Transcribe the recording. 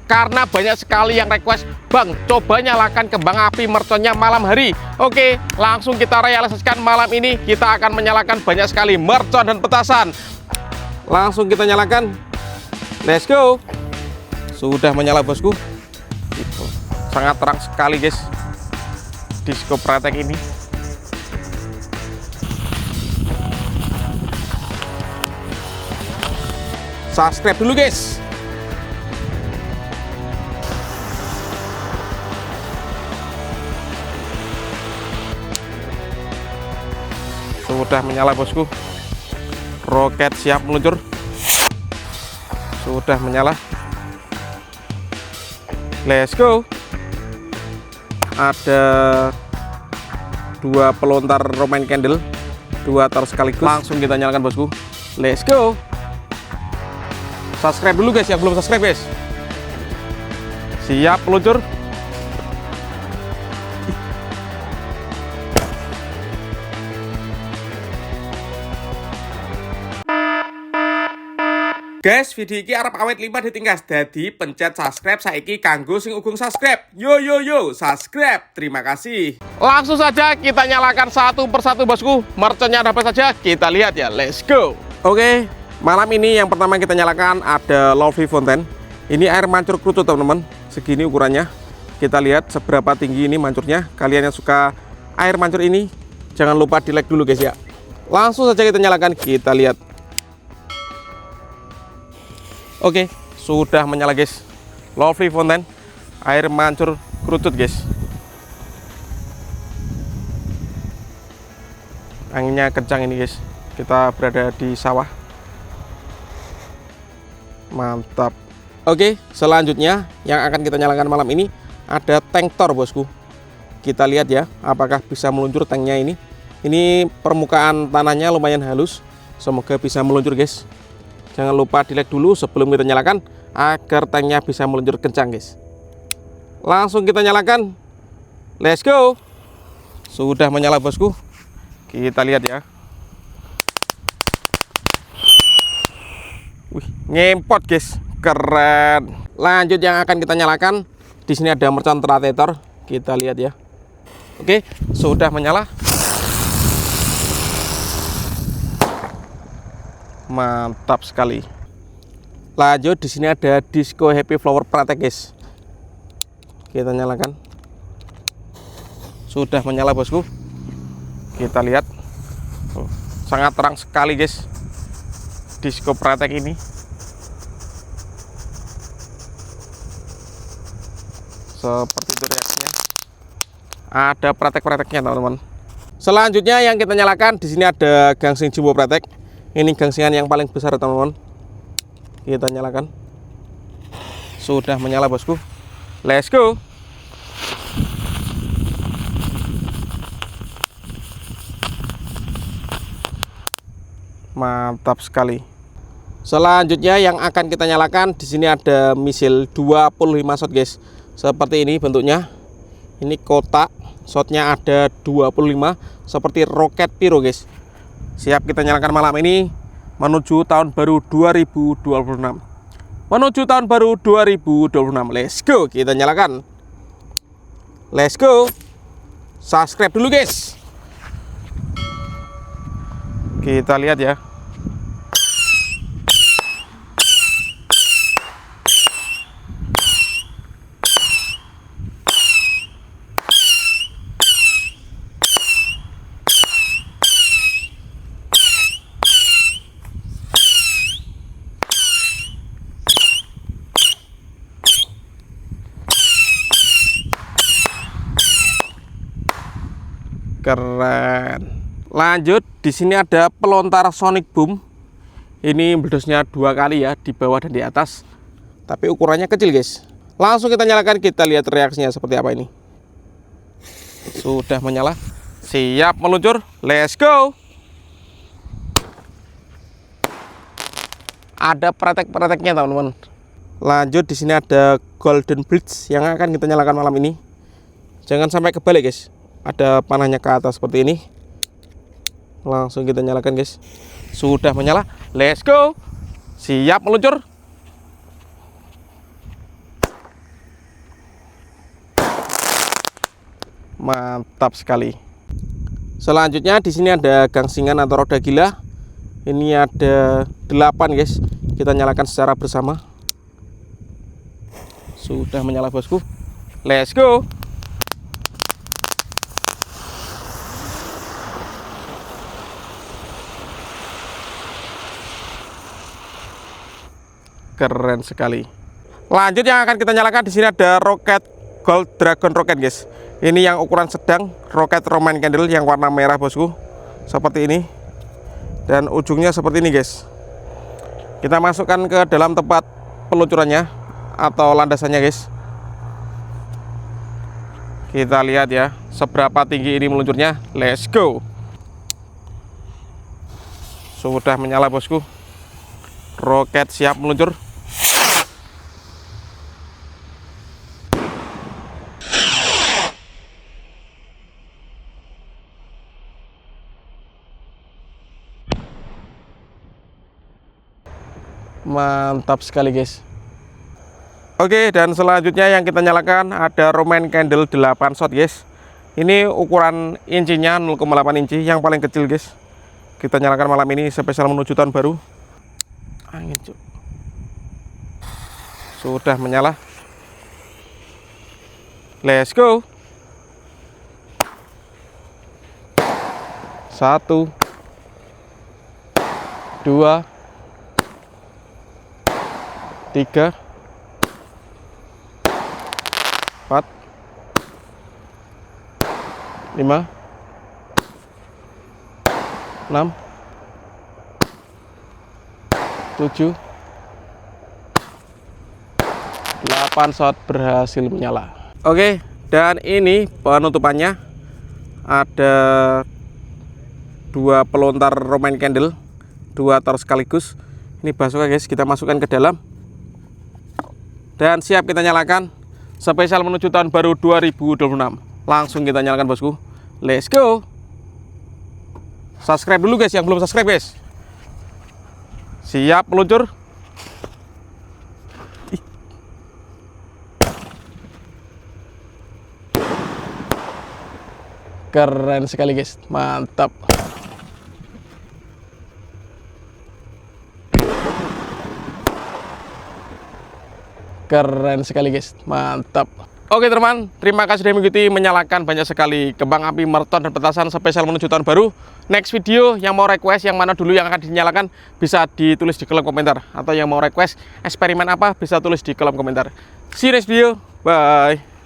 karena banyak sekali yang request, Bang, coba nyalakan kembang api merconnya malam hari. Oke, langsung kita realisasikan malam ini. Kita akan menyalakan banyak sekali mercon dan petasan. Langsung kita nyalakan. Let's go. Sudah menyala, bosku. Itu sangat terang sekali, guys, disco pratek ini. Subscribe dulu, guys. Sudah menyala, bosku. Roket siap meluncur. Sudah menyala. Let's go. Ada 2 pelontar Roman candle, 2 tar sekaligus. Langsung kita nyalakan, bosku. Let's go. Subscribe dulu, guys, yang belum subscribe, guys. Siap meluncur. Guys, video ini arep awet 5 ditingkas. Dadi pencet subscribe saiki kanggo sing ugung subscribe. Yo yo yo, subscribe. Terima kasih. Langsung saja kita nyalakan satu persatu, bosku. Merconnya ada apa saja? Kita lihat ya. Let's go. Oke, malam ini yang pertama kita nyalakan ada Lovely Fountain. Ini air mancur kerucut, teman-teman. Segini ukurannya. Kita lihat seberapa tinggi ini mancurnya. Kalian yang suka air mancur ini, jangan lupa di like dulu, guys, ya. Langsung saja kita nyalakan. Kita lihat. Oke, sudah menyala, guys. Lovely Fountain, air mancur kerucut, guys. Anginnya kencang ini, guys. Kita berada di sawah. Mantap. Oke, selanjutnya yang akan kita nyalakan malam ini ada tank Thor, bosku. Kita lihat ya, apakah bisa meluncur tanknya ini. Ini permukaan tanahnya lumayan halus. Semoga bisa meluncur, guys. Jangan lupa di like dulu sebelum kita nyalakan agar tanknya bisa meluncur kencang, guys. Langsung kita nyalakan. Let's go. Sudah menyala, bosku. Kita lihat ya. Wih, ngempot, guys. Keren. Lanjut yang akan kita nyalakan. Di sini ada mercon Tratator. Kita lihat ya. Oke, sudah menyala. Mantap sekali. Lanjut di sini ada Disco Happy Flower pratek, guys. Kita nyalakan. Sudah menyala, bosku. Kita lihat. Sangat terang sekali, guys, disco pratek ini. Seperti itu reaksinya. Ada pratek-prateknya, teman-teman. Selanjutnya yang kita nyalakan di sini ada gangsing jumbo pratek. Ini gangsingan yang paling besar, teman-teman. Kita nyalakan. Sudah menyala, bosku. Let's go. Mantap sekali. Selanjutnya yang akan kita nyalakan di sini ada misil 25 shot, guys. Seperti ini bentuknya. Ini kotak, shotnya ada 25 seperti roket pyro, guys. Siap kita nyalakan malam ini menuju tahun baru 2026. Menuju tahun baru 2026. Let's go, kita nyalakan. Let's go. Subscribe dulu, guys. Kita lihat ya. Keren. Lanjut di sini ada pelontar Sonic Boom. Ini meledosnya 2 kali ya, di bawah dan di atas. Tapi ukurannya kecil, guys. Langsung kita nyalakan, kita lihat reaksinya seperti apa ini. Sudah menyala. Siap meluncur. Let's go. Ada pratek-prateknya, teman-teman. Lanjut di sini ada Golden Blitz yang akan kita nyalakan malam ini. Jangan sampai kebalik, guys. Ada panahnya ke atas seperti ini. Langsung kita nyalakan, guys. Sudah menyala. Let's go. Siap meluncur. Mantap sekali. Selanjutnya di sini ada gangsingan atau roda gila. Ini ada 8 guys. Kita nyalakan secara bersama. Sudah menyala bosku. Let's go. Keren sekali. Lanjut yang akan kita nyalakan di sini ada roket Gold Dragon Rocket guys. Ini yang ukuran sedang, roket Roman Candle yang warna merah bosku. Seperti ini. Dan ujungnya seperti ini guys. Kita masukkan ke dalam tempat peluncurannya atau landasannya guys. Kita lihat ya seberapa tinggi ini meluncurnya. Let's go. Sudah menyala bosku. Roket siap meluncur. Mantap sekali guys. Oke, dan selanjutnya yang kita nyalakan ada Roman Candle 8 shot guys. Ini ukuran incinya 0,8 inci, yang paling kecil guys. Kita nyalakan malam ini spesial menuju tahun baru. Angin cuk. Sudah menyala. Let's go. 1 2 3 4 5 6 7 8 shot berhasil menyala. Oke, dan ini penutupannya ada 2 pelontar Roman Candle, 2 tor sekaligus. Ini bazooka guys, kita masukkan ke dalam dan siap kita nyalakan spesial menuju tahun baru 2026. Langsung kita nyalakan bosku. Let's go. Subscribe dulu guys yang belum subscribe guys. Siap meluncur. Keren sekali guys, mantap. Keren sekali guys, mantap. Oke teman, terima kasih sudah mengikuti menyalakan banyak sekali kembang api, merton, dan petasan spesial menuju tahun baru. Next video yang mau request yang mana dulu yang akan dinyalakan bisa ditulis di kolom komentar. Atau yang mau request eksperimen apa bisa tulis di kolom komentar. See you next video, bye.